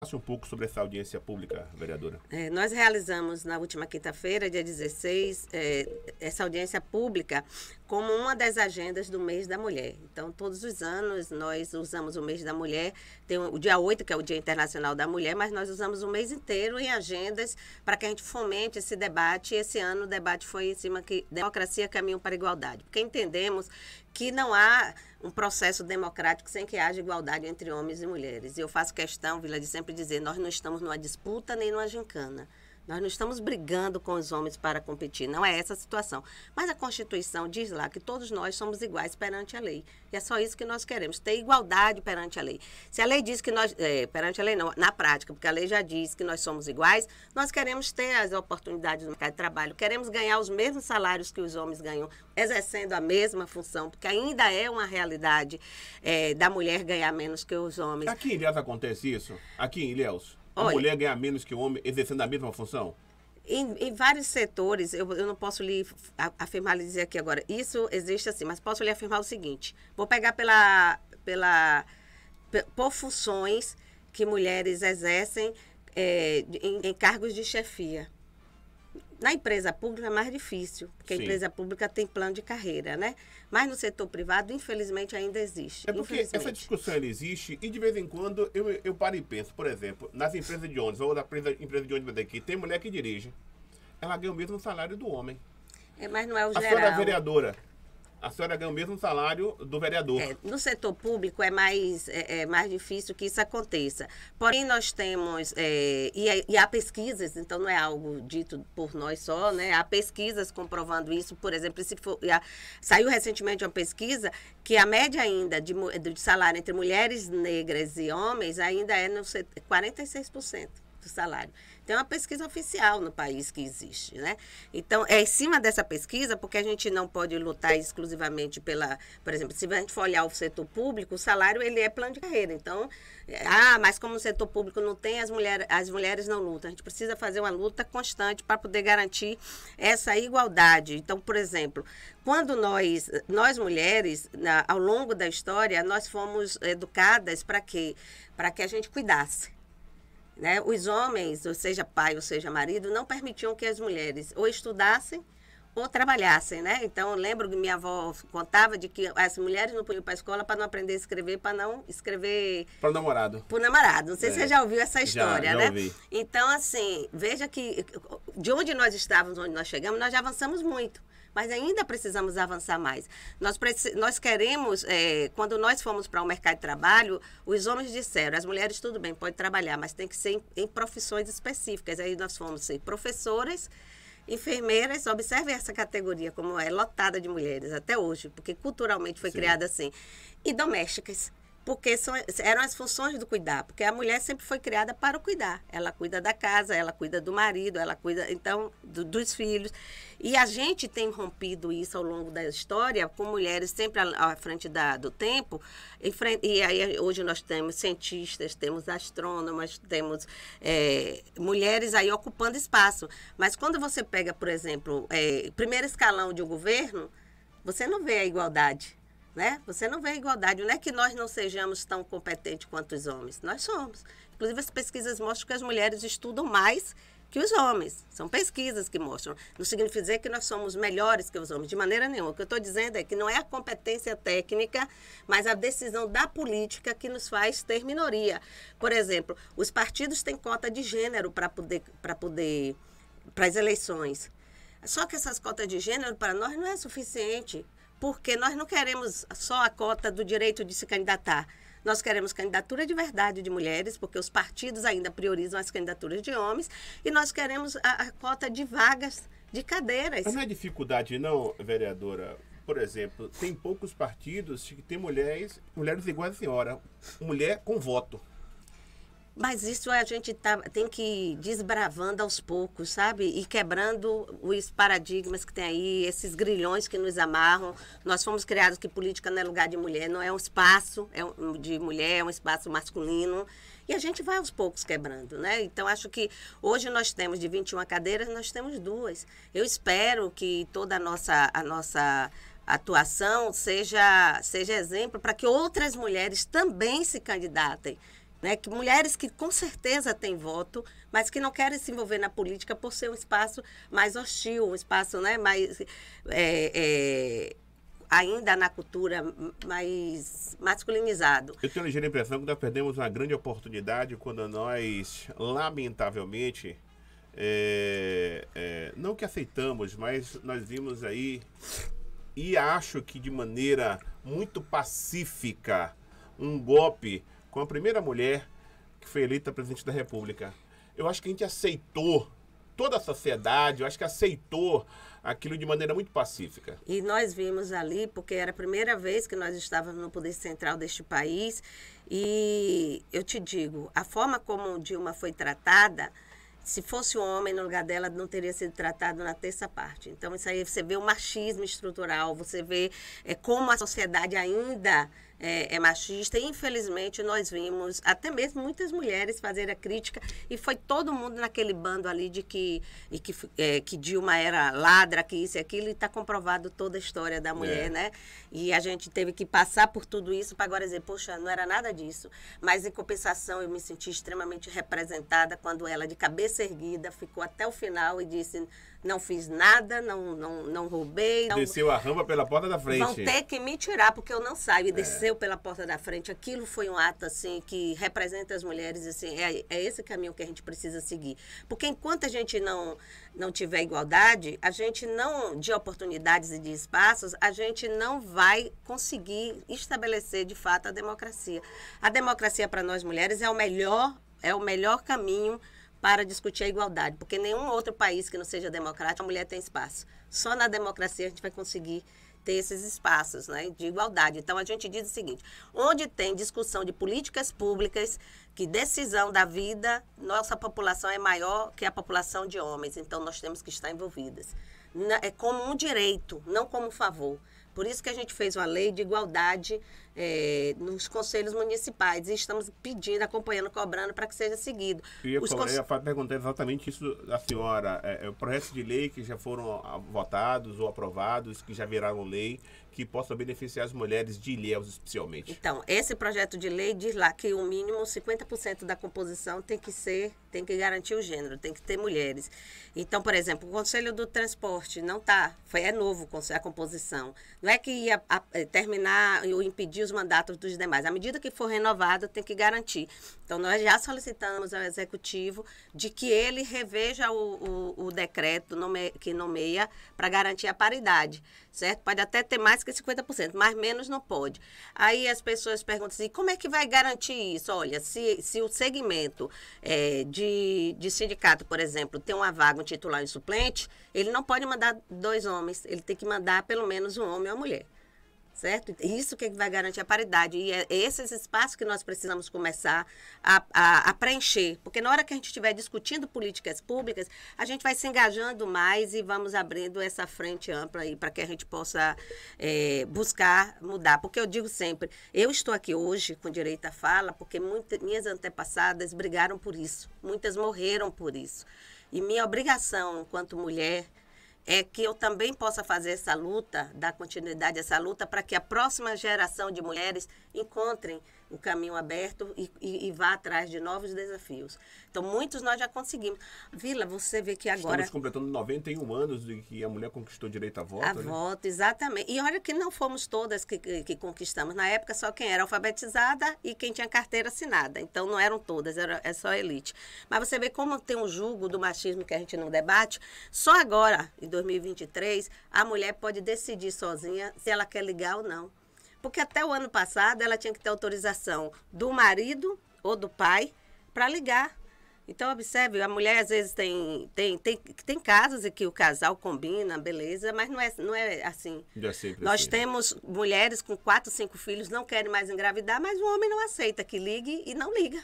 Um pouco sobre essa audiência pública, vereadora. Nós realizamos na última quinta-feira, dia 16, essa audiência pública como uma das agendas do mês da mulher. Então, todos os anos nós usamos o mês da mulher, tem o dia 8, que é o Dia Internacional da Mulher, mas nós usamos o mês inteiro em agendas para que a gente fomente esse debate. E esse ano o debate foi em cima que democracia, caminho para a igualdade, porque entendemos que não há um processo democrático sem que haja igualdade entre homens e mulheres. E eu faço questão, Vila, de sempre dizer, nós não estamos numa disputa nem numa gincana. Nós não estamos brigando com os homens para competir, não é essa a situação. Mas a Constituição diz lá que todos nós somos iguais perante a lei. E é só isso que nós queremos, ter igualdade perante a lei. Se a lei diz que nós, perante a lei não, na prática, porque a lei já diz que nós somos iguais, nós queremos ter as oportunidades no mercado de trabalho, queremos ganhar os mesmos salários que os homens ganham, exercendo a mesma função, porque ainda é uma realidade da mulher ganhar menos que os homens. Aqui em Ilhéus acontece isso? Aqui em Ilhéus? A mulher ganha menos que o homem exercendo a mesma função? Em vários setores, eu não posso lhe afirmar, lhe dizer aqui agora, isso existe assim, mas posso lhe afirmar o seguinte, vou pegar por funções que mulheres exercem em cargos de chefia. Na empresa pública é mais difícil, porque Sim. A empresa pública tem plano de carreira, né? Mas no setor privado, infelizmente, ainda existe. É porque essa discussão ela existe e de vez em quando eu paro e penso, por exemplo, nas empresas de ônibus, ou na empresa de ônibus daqui, tem mulher que dirige, ela ganha o mesmo salário do homem. Mas não é o geral. A senhora é vereadora. A senhora ganha o mesmo salário do vereador. No setor público é mais difícil que isso aconteça. Porém, nós temos, e há pesquisas, então não é algo dito por nós só, né? Há pesquisas comprovando isso. Por exemplo, saiu recentemente uma pesquisa que a média ainda de salário entre mulheres negras e homens ainda é 46% do salário. Tem uma pesquisa oficial no país que existe, né? Então, é em cima dessa pesquisa, porque a gente não pode lutar exclusivamente por exemplo, se a gente for olhar o setor público, o salário, ele é plano de carreira. Então, mas como o setor público não tem, as mulheres não lutam. A gente precisa fazer uma luta constante para poder garantir essa igualdade. Então, por exemplo, quando nós mulheres, ao longo da história, nós fomos educadas para quê? Para que a gente cuidasse. Né? Os homens, ou seja pai, ou seja marido, não permitiam que as mulheres ou estudassem ou trabalhassem, né? Então, eu lembro que minha avó contava de que as mulheres não podiam ir para a escola para não aprender a escrever, para não escrever... Para o namorado. Para o namorado. Não sei se você já ouviu essa história, já né? Ouvi. Então, assim, veja que de onde nós estávamos, onde nós chegamos, nós já avançamos muito. Mas ainda precisamos avançar mais. Nós queremos, quando nós fomos para o mercado de trabalho, os homens disseram, as mulheres tudo bem, pode trabalhar, mas tem que ser em profissões específicas. Aí nós fomos ser professoras, enfermeiras, observe essa categoria, como é lotada de mulheres até hoje, porque culturalmente foi criada assim. E domésticas. Porque eram as funções do cuidar, porque a mulher sempre foi criada para o cuidar. Ela cuida da casa, ela cuida do marido, ela cuida, então, dos filhos. E a gente tem rompido isso ao longo da história, com mulheres sempre à frente do tempo. E aí hoje nós temos cientistas, temos astrônomas, temos mulheres aí ocupando espaço. Mas quando você pega, por exemplo, primeiro escalão de um governo, você não vê a igualdade. Né? Você não vê a igualdade. Não é que nós não sejamos tão competentes quanto os homens. Nós somos. Inclusive, as pesquisas mostram que as mulheres estudam mais que os homens. São pesquisas que mostram. Não significa dizer que nós somos melhores que os homens, de maneira nenhuma. O que eu estou dizendo é que não é a competência técnica, mas a decisão da política que nos faz ter minoria. Por exemplo, os partidos têm cota de gênero para as eleições. Só que essas cotas de gênero, para nós, não é suficiente. Porque nós não queremos só a cota do direito de se candidatar. Nós queremos candidatura de verdade de mulheres, porque os partidos ainda priorizam as candidaturas de homens, e nós queremos a cota de vagas, de cadeiras. Mas não é dificuldade não, vereadora? Por exemplo, tem poucos partidos que tem mulheres iguais a senhora, mulher com voto. Mas isso a gente tem que ir desbravando aos poucos, sabe? E quebrando os paradigmas que tem aí, esses grilhões que nos amarram. Nós fomos criados que política não é lugar de mulher, não é um espaço de mulher, é um espaço masculino. E a gente vai aos poucos quebrando, né? Então, acho que hoje nós temos de 21 cadeiras, nós temos 2. Eu espero que toda a nossa atuação seja exemplo para que outras mulheres também se candidatem. né? Que mulheres que com certeza têm voto, mas que não querem se envolver na política por ser um espaço mais hostil, um espaço, né, mais ainda na cultura mais masculinizado. Eu tenho a ligeira impressão que nós perdemos uma grande oportunidade quando nós, lamentavelmente, não que aceitamos, mas nós vimos aí, e acho que de maneira muito pacífica, um golpe com a primeira mulher que foi eleita presidente da República. Eu acho que a gente aceitou, toda a sociedade, eu acho que aceitou aquilo de maneira muito pacífica. E nós vimos ali, porque era a primeira vez que nós estávamos no poder central deste país, e eu te digo, a forma como Dilma foi tratada, se fosse um homem no lugar dela, não teria sido tratado na terça parte. Então, isso aí você vê o machismo estrutural, você vê como a sociedade ainda é machista. E, infelizmente, nós vimos até mesmo muitas mulheres fazerem a crítica, e foi todo mundo naquele bando ali de que Dilma era ladra, que isso e aquilo, e está comprovado toda a história da mulher, né? E a gente teve que passar por tudo isso para agora dizer, poxa, não era nada disso. Mas, em compensação, eu me senti extremamente representada quando ela, de cabeça erguida, ficou até o final e disse, não fiz nada, não roubei. Não... Desceu a rampa pela porta da frente. Vão ter que me tirar, porque eu não saio. E desceu pela porta da frente. Aquilo foi um ato, assim, que representa as mulheres, assim, é esse caminho que a gente precisa seguir. Porque enquanto a gente não tiver igualdade, a gente não, de oportunidades e de espaços, a gente não vai conseguir estabelecer, de fato, a democracia. A democracia, para nós mulheres, é o melhor caminho para discutir a igualdade, porque nenhum outro país que não seja democrático, a mulher tem espaço. Só na democracia a gente vai conseguir ter esses espaços, né, de igualdade. Então, a gente diz o seguinte, onde tem discussão de políticas públicas, que decisão da vida, nossa população é maior que a população de homens, então nós temos que estar envolvidas. É como um direito, não como um favor. Por isso que a gente fez uma lei de igualdade nos conselhos municipais, e estamos pedindo, acompanhando, cobrando para que seja seguido. Eu ia perguntar exatamente isso da senhora. O projeto de lei que já foram votados ou aprovados, que já viraram lei, que possa beneficiar as mulheres de Ilhéus especialmente. Então, esse projeto de lei diz lá que o mínimo 50% da composição tem que garantir o gênero, tem que ter mulheres. Então, por exemplo, o Conselho do Transporte não está, é novo a composição. Não é que ia terminar ou impedir os mandatos dos demais. À medida que for renovado, tem que garantir. Então, nós já solicitamos ao Executivo de que ele reveja o decreto que nomeia para garantir a paridade, certo? Pode até ter mais que 50%, mas menos não pode. Aí as pessoas perguntam assim, como é que vai garantir isso? Olha, se o segmento de sindicato, por exemplo, tem uma vaga, um titular e um suplente, ele não pode mandar 2 homens, ele tem que mandar pelo menos um homem e uma mulher. Certo? Isso que vai garantir a paridade. E é esses espaços que nós precisamos começar a preencher. Porque na hora que a gente estiver discutindo políticas públicas, a gente vai se engajando mais e vamos abrindo essa frente ampla aí para que a gente possa buscar mudar. Porque eu digo sempre, eu estou aqui hoje com direito à fala porque minhas antepassadas brigaram por isso. Muitas morreram por isso. E minha obrigação enquanto mulher é que eu também possa fazer essa luta, dar continuidade a essa luta, para que a próxima geração de mulheres encontrem o caminho aberto e vá atrás de novos desafios. Então, muitos nós já conseguimos. Vila, você vê que agora... Estamos completando 91 anos de que a mulher conquistou direito a voto, né? Voto, exatamente. E olha que não fomos todas que conquistamos. Na época, só quem era alfabetizada e quem tinha carteira assinada. Então, não eram todas, é só a elite. Mas você vê como tem um julgo do machismo que a gente não debate. Só agora, em 2023, a mulher pode decidir sozinha se ela quer ligar ou não. Porque até o ano passado ela tinha que ter autorização do marido ou do pai para ligar. Então, observe, a mulher às vezes tem casos em que o casal combina, beleza, mas não é assim. Nós temos mulheres com 4, 5 filhos, não querem mais engravidar, mas o homem não aceita que ligue e não liga.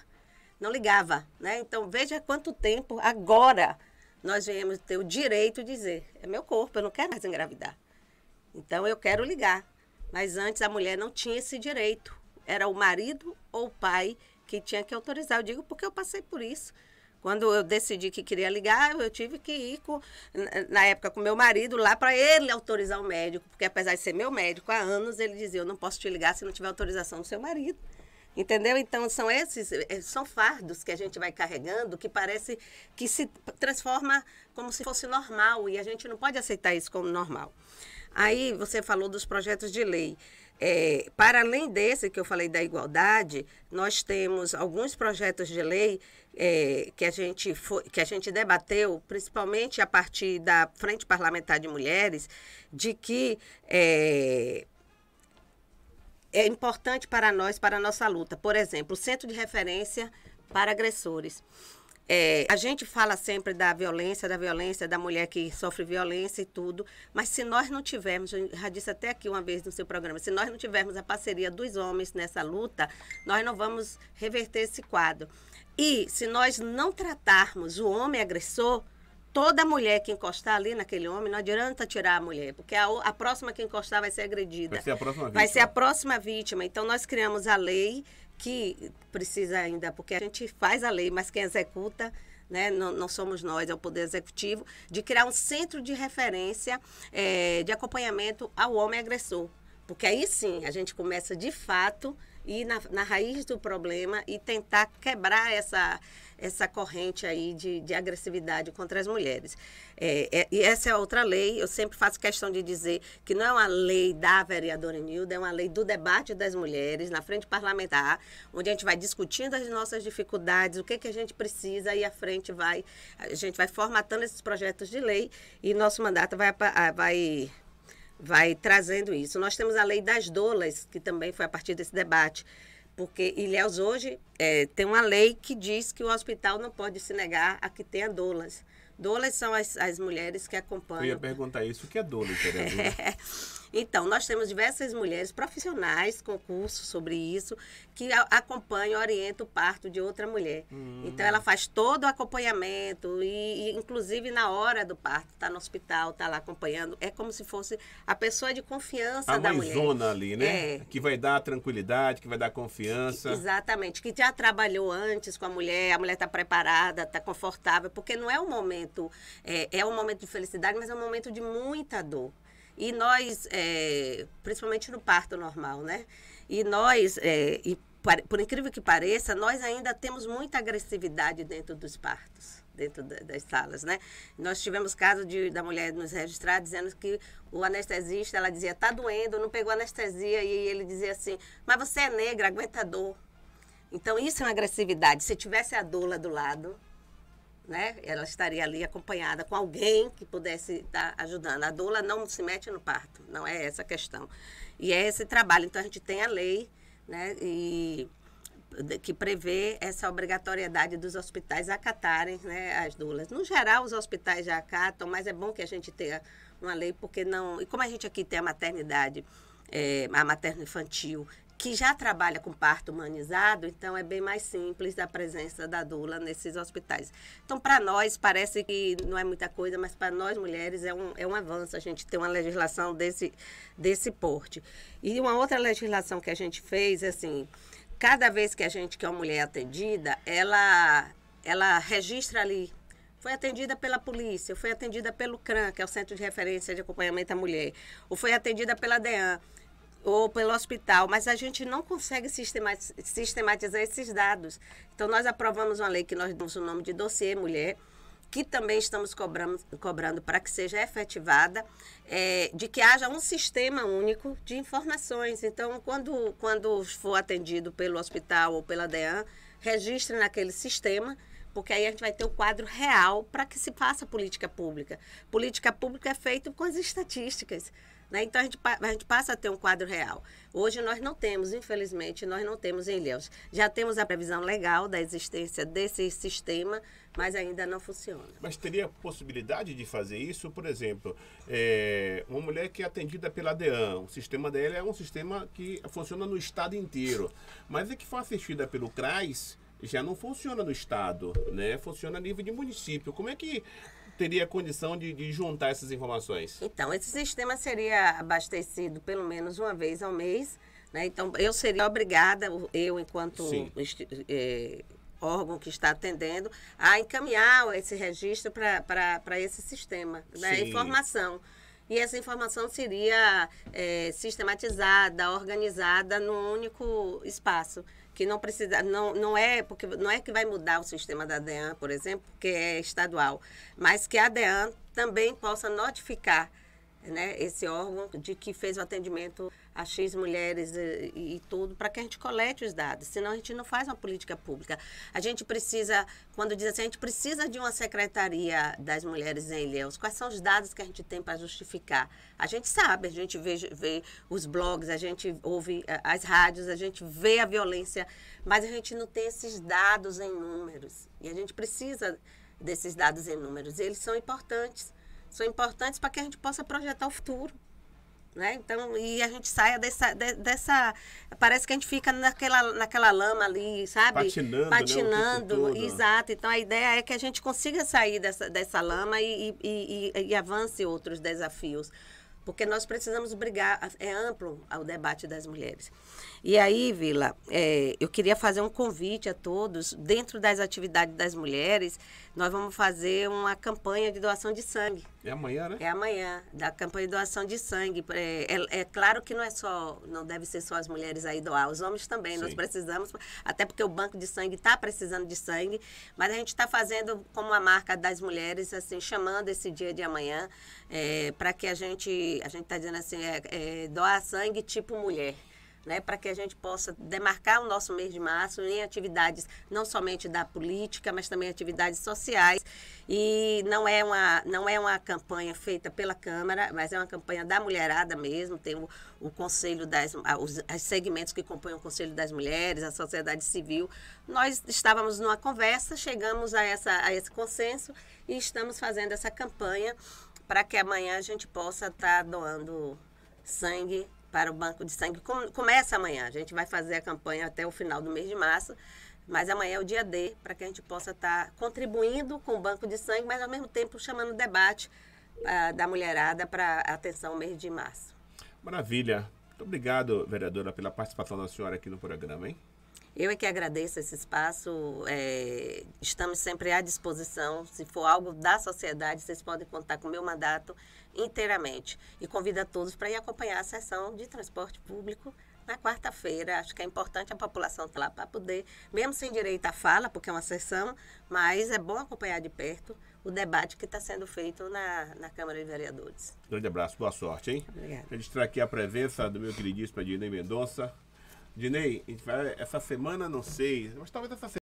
Não ligava, né? Então, veja quanto tempo agora nós viemos ter o direito de dizer, é meu corpo, eu não quero mais engravidar. Então, eu quero ligar. Mas antes a mulher não tinha esse direito. Era o marido ou o pai que tinha que autorizar. Eu digo porque eu passei por isso. Quando eu decidi que queria ligar, eu tive que ir, na época, com meu marido lá para ele autorizar o médico. Porque apesar de ser meu médico há anos, ele dizia, eu não posso te ligar se não tiver autorização do seu marido. Entendeu? Então, são fardos que a gente vai carregando que parece que se transforma como se fosse normal e a gente não pode aceitar isso como normal. Aí você falou dos projetos de lei. Para além desse que eu falei da igualdade, nós temos alguns projetos de lei que a gente debateu, principalmente a partir da Frente Parlamentar de Mulheres, de que é importante para nós, para a nossa luta. Por exemplo, o Centro de Referência para Agressores. A gente fala sempre da violência da mulher que sofre violência e tudo, mas se nós não tivermos, eu já disse até aqui uma vez no seu programa, se nós não tivermos a parceria dos homens nessa luta, nós não vamos reverter esse quadro. E se nós não tratarmos o homem agressor, toda mulher que encostar ali naquele homem, não adianta tirar a mulher, porque a próxima que encostar vai ser agredida. Vai ser a próxima vítima. Vai ser a próxima vítima. Então, nós criamos a lei que precisa ainda, porque a gente faz a lei, mas quem executa, né, não somos nós, é o Poder Executivo, de criar um centro de referência de acompanhamento ao homem agressor. Porque aí sim, a gente começa de fato ir na raiz do problema e tentar quebrar essa corrente aí de agressividade contra as mulheres. E essa é outra lei, eu sempre faço questão de dizer que não é uma lei da vereadora Nilda, é uma lei do debate das mulheres na frente parlamentar, onde a gente vai discutindo as nossas dificuldades, o que a gente precisa, e a gente vai formatando esses projetos de lei e nosso mandato vai trazendo isso. Nós temos a lei das doulas, que também foi a partir desse debate, porque Ilhéus hoje tem uma lei que diz que o hospital não pode se negar a que tenha doulas. Doulas são as mulheres que acompanham. Eu ia perguntar isso, o que é doula, vereadora? Então, nós temos diversas mulheres profissionais com curso sobre isso, que acompanham, orientam o parto de outra mulher. Então, ela faz todo o acompanhamento e inclusive, na hora do parto, está no hospital, está lá acompanhando. É como se fosse a pessoa de confiança da mulher. A mãezona ali, né? Que vai dar tranquilidade, que vai dar confiança. Exatamente. Que já trabalhou antes com a mulher está preparada, está confortável, porque não é um momento, é um momento de felicidade, mas é um momento de muita dor. E nós, principalmente no parto normal, né? E nós, por incrível que pareça, nós ainda temos muita agressividade dentro dos partos, dentro das salas, né? Nós tivemos caso da mulher nos registrar dizendo que o anestesista, ela dizia, tá doendo, não pegou anestesia, e ele dizia assim, mas você é negra, aguenta a dor. Então, isso é uma agressividade. Se tivesse a doula do lado, né, ela estaria ali acompanhada com alguém que pudesse estar ajudando. A doula não se mete no parto, não é essa a questão. E é esse trabalho. Então, a gente tem a lei, né, que prevê essa obrigatoriedade dos hospitais acatarem, né, as doulas. No geral, os hospitais já acatam, mas é bom que a gente tenha uma lei, porque não... E como a gente aqui tem a maternidade, a materno-infantil, que já trabalha com parto humanizado, então é bem mais simples a presença da doula nesses hospitais. Então, para nós, parece que não é muita coisa, mas para nós mulheres é um avanço a gente ter uma legislação desse porte. E uma outra legislação que a gente fez, assim, cada vez que uma mulher é atendida, ela registra ali. Foi atendida pela polícia, foi atendida pelo CRAM, que é o Centro de Referência de Acompanhamento à Mulher, ou foi atendida pela DEAN, ou pelo hospital, mas a gente não consegue sistematizar esses dados. Então, nós aprovamos uma lei que nós damos o nome de Dossiê Mulher, que também estamos cobrando para que seja efetivada, de que haja um sistema único de informações. Então, quando for atendido pelo hospital ou pela DEAN, registre naquele sistema, porque aí a gente vai ter o quadro real para que se faça política pública. Política pública é feita com as estatísticas, né? Então, a gente passa a ter um quadro real. Hoje nós não temos, infelizmente, nós não temos em Ilhéus. Já temos a previsão legal da existência desse sistema, mas ainda não funciona. Mas teria possibilidade de fazer isso? Por exemplo, uma mulher que é atendida pela DEAN, o sistema dela é um sistema que funciona no estado inteiro, mas é que for assistida pelo CRAS, já não funciona no estado, né? Funciona a nível de município. Como é que teria condição de juntar essas informações? Então, esse sistema seria abastecido pelo menos uma vez ao mês, né? Então, eu seria obrigada, eu enquanto órgão que está atendendo, a encaminhar esse registro para esse sistema, né? Informação. E essa informação seria sistematizada, organizada num único espaço. que não precisa, não é porque não é que vai mudar o sistema da DEAN, por exemplo, que é estadual, mas que a DEAN também possa notificar, né, esse órgão de que fez o atendimento a X mulheres e tudo, para que a gente colete os dados, senão a gente não faz uma política pública. A gente precisa, quando diz assim, a gente precisa de uma secretaria das mulheres em Ilhéus, quais são os dados que a gente tem para justificar? A gente sabe, a gente vê os blogs, a gente ouve as rádios, a gente vê a violência, mas a gente não tem esses dados em números, e a gente precisa desses dados em números, eles são importantes para que a gente possa projetar o futuro, né? Então, e a gente saia dessa parece que a gente fica naquela lama ali, sabe? Patinando, né, exato. Então, a ideia é que a gente consiga sair dessa lama e avance outros desafios, porque nós precisamos brigar, é amplo o debate das mulheres. E aí, Vila, eu queria fazer um convite a todos, dentro das atividades das mulheres, nós vamos fazer uma campanha de doação de sangue. É amanhã, né? É amanhã, da campanha de doação de sangue. É claro que não deve ser só as mulheres aí doar, os homens também, sim. Nós precisamos, até porque o banco de sangue está precisando de sangue, mas a gente está fazendo como a marca das mulheres, assim, chamando esse dia de amanhã, para que a gente está dizendo assim, doar sangue tipo mulher. Né, para que a gente possa demarcar o nosso mês de março em atividades não somente da política, mas também atividades sociais. E não é uma campanha feita pela Câmara, mas é uma campanha da mulherada mesmo. Tem o Conselho os segmentos que compõem o Conselho das Mulheres, a sociedade civil. Nós estávamos numa conversa, chegamos a esse consenso e estamos fazendo essa campanha para que amanhã a gente possa estar doando sangue para o banco de sangue. Começa amanhã, a gente vai fazer a campanha até o final do mês de março, mas amanhã é o dia D, para que a gente possa estar contribuindo com o banco de sangue, mas ao mesmo tempo chamando o debate da mulherada para atenção ao mês de março. Maravilha. Muito obrigado, vereadora, pela participação da senhora aqui no programa, hein? Eu é que agradeço esse espaço, estamos sempre à disposição, se for algo da sociedade, vocês podem contar com o meu mandato inteiramente. E convido a todos para ir acompanhar a sessão de transporte público na quarta-feira. Acho que é importante a população estar lá para poder, mesmo sem direito à fala, porque é uma sessão, mas é bom acompanhar de perto o debate que está sendo feito na Câmara de Vereadores. Grande abraço, boa sorte, hein? Obrigada. Registrar aqui a presença do meu queridíssimo Dinei Mendonça. Dinei, a gente vai, essa semana, não sei, mas talvez essa semana